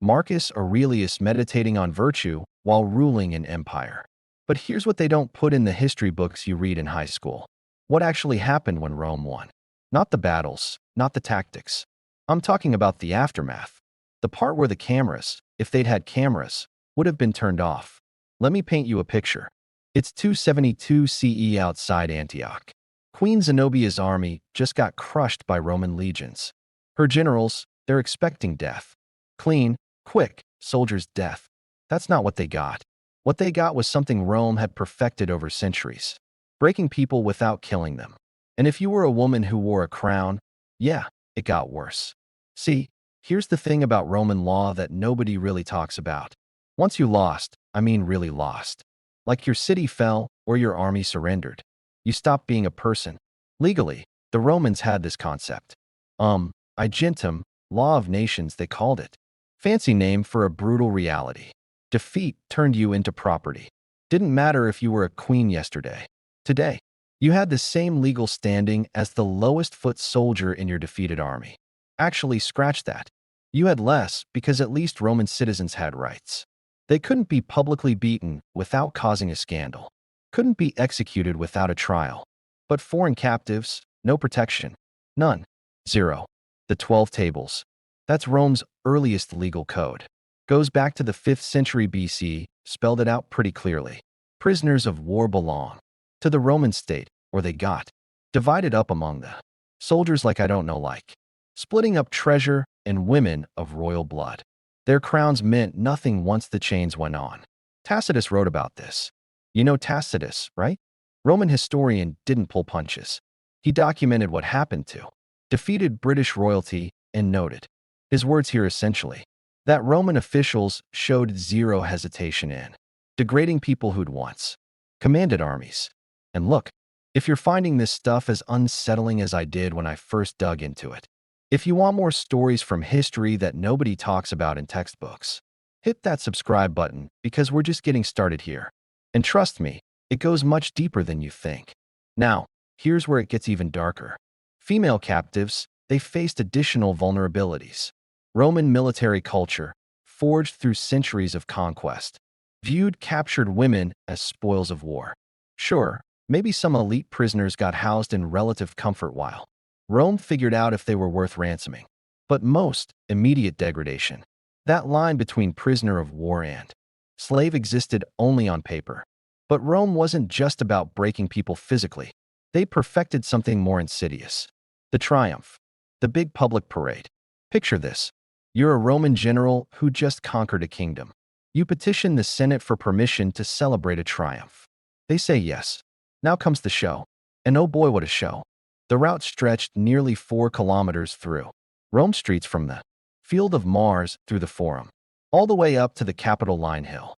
Marcus Aurelius meditating on virtue while ruling an empire. But here's what they don't put in the history books you read in high school. What actually happened when Rome won? Not the battles, not the tactics. I'm talking about the aftermath. The part where the cameras, if they'd had cameras, would have been turned off. Let me paint you a picture. It's 272 CE outside Antioch. Queen Zenobia's army just got crushed by Roman legions. Her generals, they're expecting death. Clean, quick, soldiers' death. That's not what they got. What they got was something Rome had perfected over centuries. Breaking people without killing them. And if you were a woman who wore a crown, yeah, it got worse. See, here's the thing about Roman law that nobody really talks about. Once you lost, I mean really lost. Like your city fell or your army surrendered. You stopped being a person. Legally, the Romans had this concept. Agentum, law of nations they called it. Fancy name for a brutal reality. Defeat turned you into property. Didn't matter if you were a queen yesterday. Today, you had the same legal standing as the lowest foot soldier in your defeated army. Actually, scratch that. You had less because at least Roman citizens had rights. They couldn't be publicly beaten without causing a scandal. Couldn't be executed without a trial. But foreign captives, no protection. None. Zero. The 12 Tables. That's Rome's earliest legal code. Goes back to the 5th century BC, spelled it out pretty clearly. Prisoners of war belong to the Roman state, or they got divided up among the soldiers like I don't know like. Splitting up treasure and women of royal blood. Their crowns meant nothing once the chains went on. Tacitus wrote about this. You know Tacitus, right? Roman historian didn't pull punches. He documented what happened to defeated British royalty and noted his words here essentially that Roman officials showed zero hesitation in degrading people who'd once commanded armies. And look, if you're finding this stuff as unsettling as I did when I first dug into it, if you want more stories from history that nobody talks about in textbooks, hit that subscribe button because we're just getting started here. And trust me, it goes much deeper than you think. Now, here's where it gets even darker. Female captives, they faced additional vulnerabilities. Roman military culture, forged through centuries of conquest, viewed captured women as spoils of war. Sure, maybe some elite prisoners got housed in relative comfort while Rome figured out if they were worth ransoming. But most, immediate degradation. That line between prisoner of war and slave existed only on paper. But Rome wasn't just about breaking people physically. They perfected something more insidious. The triumph. The big public parade. Picture this. You're a Roman general who just conquered a kingdom. You petition the Senate for permission to celebrate a triumph. They say yes. Now comes the show. And oh boy, what a show. The route stretched nearly 4 kilometers through Rome streets from the Field of Mars through the Forum, all the way up to the Capitol Line Hill.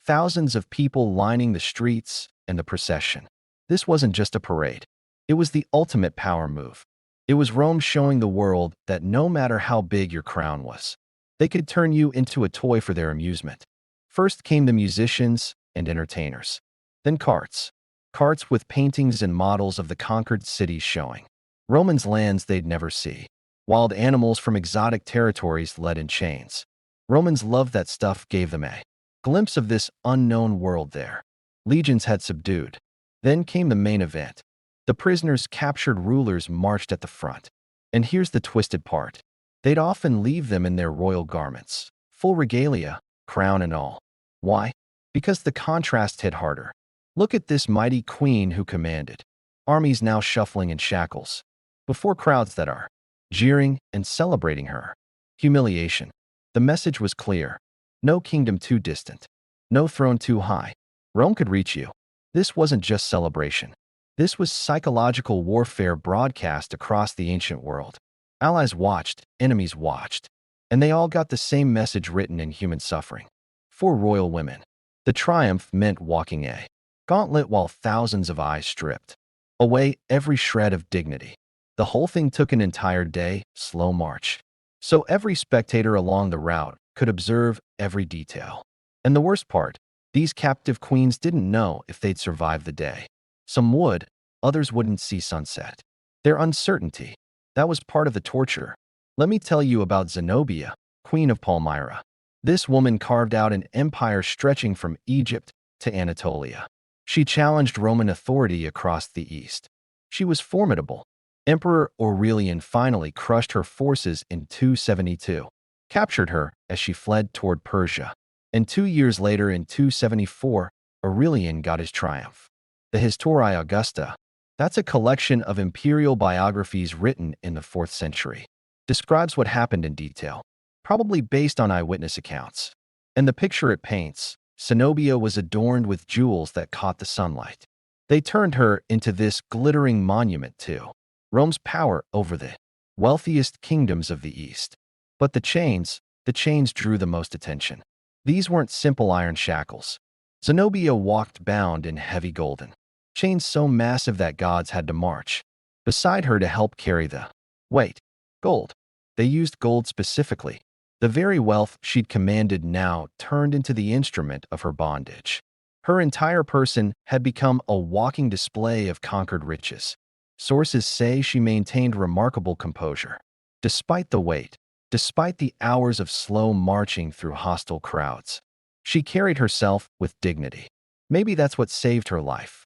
Thousands of people lining the streets and the procession. This wasn't just a parade. It was the ultimate power move. It was Rome showing the world that no matter how big your crown was, they could turn you into a toy for their amusement. First came the musicians and entertainers. Then carts. Carts with paintings and models of the conquered cities showing Romans' lands they'd never see. Wild animals from exotic territories led in chains. Romans loved that stuff, gave them a glimpse of this unknown world there. Legions had subdued. Then came the main event. The prisoners captured rulers marched at the front. And here's the twisted part. They'd often leave them in their royal garments, full regalia, crown and all. Why? Because the contrast hit harder. Look at this mighty queen who commanded. Armies now shuffling in shackles. Before crowds that are jeering and celebrating her. Humiliation. The message was clear. No kingdom too distant. No throne too high. Rome could reach you. This wasn't just celebration. This was psychological warfare broadcast across the ancient world. Allies watched, enemies watched. And they all got the same message written in human suffering. For royal women, the triumph meant walking a gauntlet while thousands of eyes stripped away every shred of dignity. The whole thing took an entire day, slow march. So every spectator along the route could observe every detail. And the worst part, these captive queens didn't know if they'd survive the day. Some would, others wouldn't see sunset. Their uncertainty, that was part of the torture. Let me tell you about Zenobia, Queen of Palmyra. This woman carved out an empire stretching from Egypt to Anatolia. She challenged Roman authority across the east. She was formidable. Emperor Aurelian finally crushed her forces in 272, captured her as she fled toward Persia. And 2 years later, in 274, Aurelian got his triumph. The Historia Augusta, that's a collection of imperial biographies written in the 4th century, describes what happened in detail, probably based on eyewitness accounts. And the picture it paints, Zenobia was adorned with jewels that caught the sunlight. They turned her into this glittering monument to Rome's power over the wealthiest kingdoms of the East. But the chains drew the most attention. These weren't simple iron shackles. Zenobia walked bound in heavy golden chains so massive that gods had to march beside her to help carry the weight. Gold. They used gold specifically. The very wealth she'd commanded now turned into the instrument of her bondage. Her entire person had become a walking display of conquered riches. Sources say she maintained remarkable composure. Despite the weight, despite the hours of slow marching through hostile crowds, she carried herself with dignity. Maybe that's what saved her life.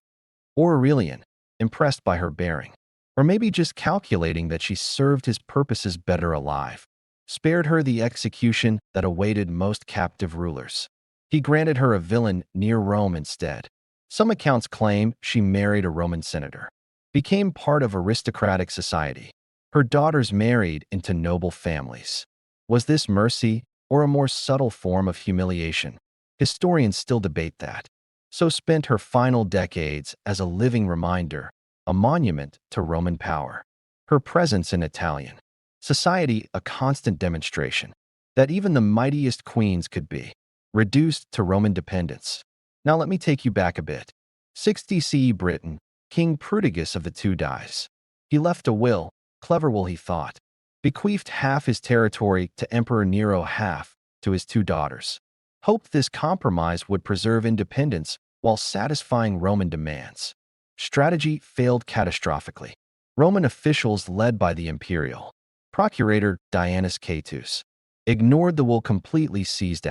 Or Aurelian, impressed by her bearing. Or maybe just calculating that she served his purposes better alive, spared her the execution that awaited most captive rulers. He granted her a villa near Rome instead. Some accounts claim she married a Roman senator, became part of aristocratic society. Her daughters married into noble families. Was this mercy or a more subtle form of humiliation? Historians still debate that. So spent her final decades as a living reminder, a monument to Roman power. Her presence in Italian society a constant demonstration that even the mightiest queens could be reduced to Roman dependence. Now let me take you back a bit. 60 CE Britain, King Prudigus of the Two dies. He left a will, clever will he thought, bequeathed half his territory to Emperor Nero, half to his two daughters. Hoped this compromise would preserve independence while satisfying Roman demands. Strategy failed catastrophically. Roman officials led by the imperial procurator Dianus Catus ignored the will, completely seized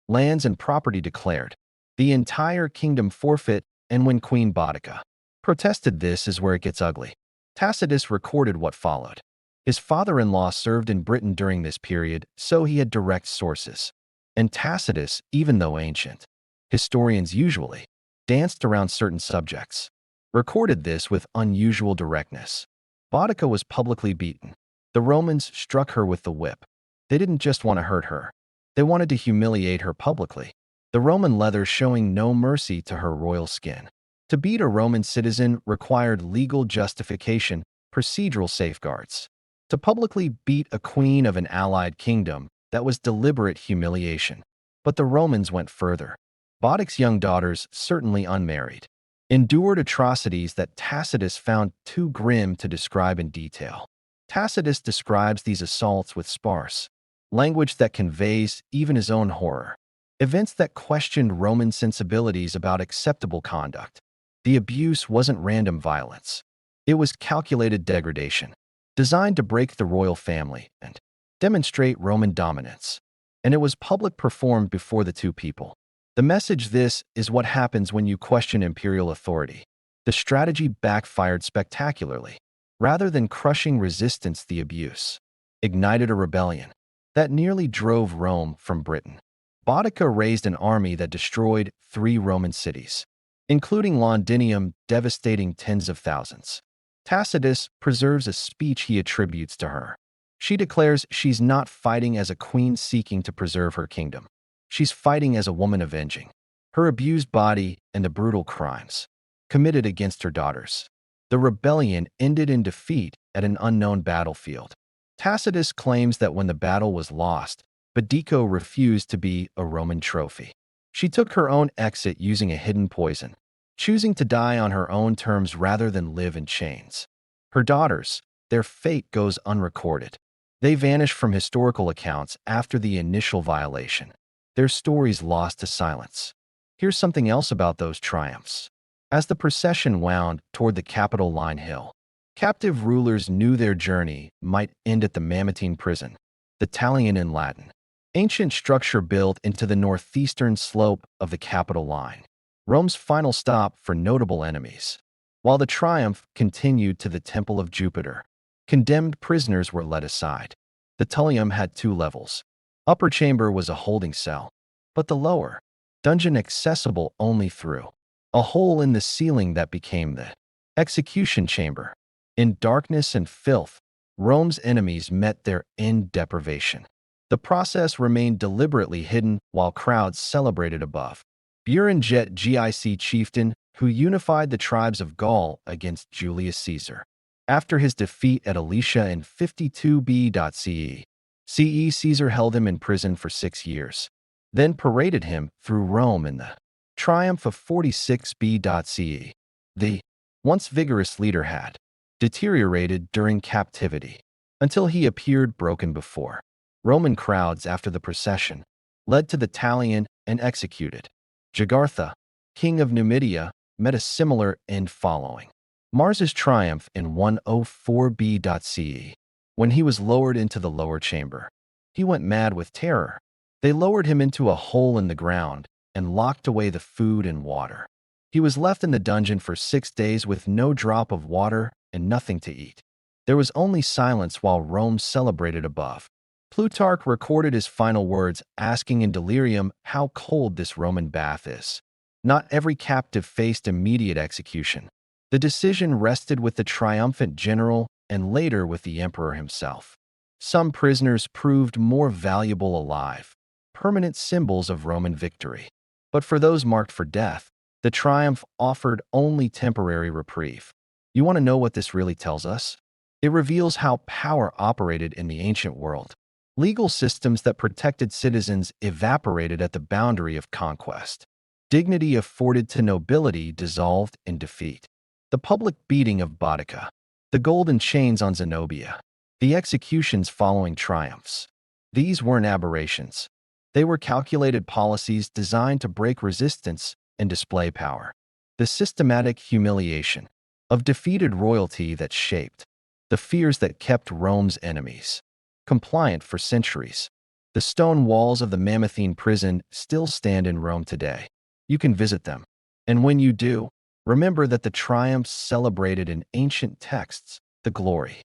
lands and property, declared the entire kingdom forfeit, and when Queen Boudica protested, this is where it gets ugly. Tacitus recorded what followed. His father-in-law served in Britain during this period, so he had direct sources. And Tacitus, even though ancient historians usually danced around certain subjects, recorded this with unusual directness. Boudica was publicly beaten. The Romans struck her with the whip. They didn't just want to hurt her. They wanted to humiliate her publicly. The Roman leather showing no mercy to her royal skin. To beat a Roman citizen required legal justification, procedural safeguards. To publicly beat a queen of an allied kingdom, that was deliberate humiliation. But the Romans went further. Boudica's young daughters, certainly unmarried, endured atrocities that Tacitus found too grim to describe in detail. Tacitus describes these assaults with sparse language that conveys even his own horror. Events that questioned Roman sensibilities about acceptable conduct. The abuse wasn't random violence. It was calculated degradation, designed to break the royal family and demonstrate Roman dominance. And it was public, performed before the two people. The message: this is what happens when you question imperial authority. The strategy backfired spectacularly. Rather than crushing resistance, the abuse ignited a rebellion that nearly drove Rome from Britain. Boudica raised an army that destroyed 3 Roman cities, including Londinium, devastating tens of thousands. Tacitus preserves a speech he attributes to her. She declares she's not fighting as a queen seeking to preserve her kingdom. She's fighting as a woman avenging her abused body and the brutal crimes committed against her daughters. The rebellion ended in defeat at an unknown battlefield. Tacitus claims that when the battle was lost, Boudica refused to be a Roman trophy. She took her own exit using a hidden poison, choosing to die on her own terms rather than live in chains. Her daughters, their fate goes unrecorded. They vanish from historical accounts after the initial violation, their stories lost to silence. Here's something else about those triumphs. As the procession wound toward the Capitoline Hill, captive rulers knew their journey might end at the Mamertine prison, the Talion in Latin. ancient structure built into the northeastern slope of the Capitol line, Rome's final stop for notable enemies. While the triumph continued to the Temple of Jupiter, condemned prisoners were led aside. The Tullium had two levels. Upper chamber was a holding cell, but the lower, dungeon accessible only through a hole in the ceiling that became the execution chamber. In darkness and filth, Rome's enemies met their end deprivation. The process remained deliberately hidden while crowds celebrated above. Burenjet Gic chieftain who unified the tribes of Gaul against Julius Caesar. After his defeat at Alesia in 52 BCE, Caesar held him in prison for 6 years, then paraded him through Rome in the triumph of 46 BCE. The once vigorous leader had deteriorated during captivity until he appeared broken before Roman crowds after the procession, led to the Talion and executed. Jugurtha, king of Numidia, met a similar end following Mars's triumph in 104 BCE. When he was lowered into the lower chamber, he went mad with terror. They lowered him into a hole in the ground and locked away the food and water. He was left in the dungeon for 6 days with no drop of water and nothing to eat. There was only silence while Rome celebrated above. Plutarch recorded his final words, asking in delirium how cold this Roman bath is. Not every captive faced immediate execution. The decision rested with the triumphant general and later with the emperor himself. Some prisoners proved more valuable alive, permanent symbols of Roman victory. But for those marked for death, the triumph offered only temporary reprieve. You want to know what this really tells us? It reveals how power operated in the ancient world. Legal systems that protected citizens evaporated at the boundary of conquest. Dignity afforded to nobility dissolved in defeat. The public beating of Boudica, the golden chains on Zenobia, the executions following triumphs. These weren't aberrations. They were calculated policies designed to break resistance and display power. The systematic humiliation of defeated royalty that shaped the fears that kept Rome's enemies compliant for centuries. The stone walls of the Mamertine prison still stand in Rome today. You can visit them. And when you do, remember that the triumphs celebrated in ancient texts, the glory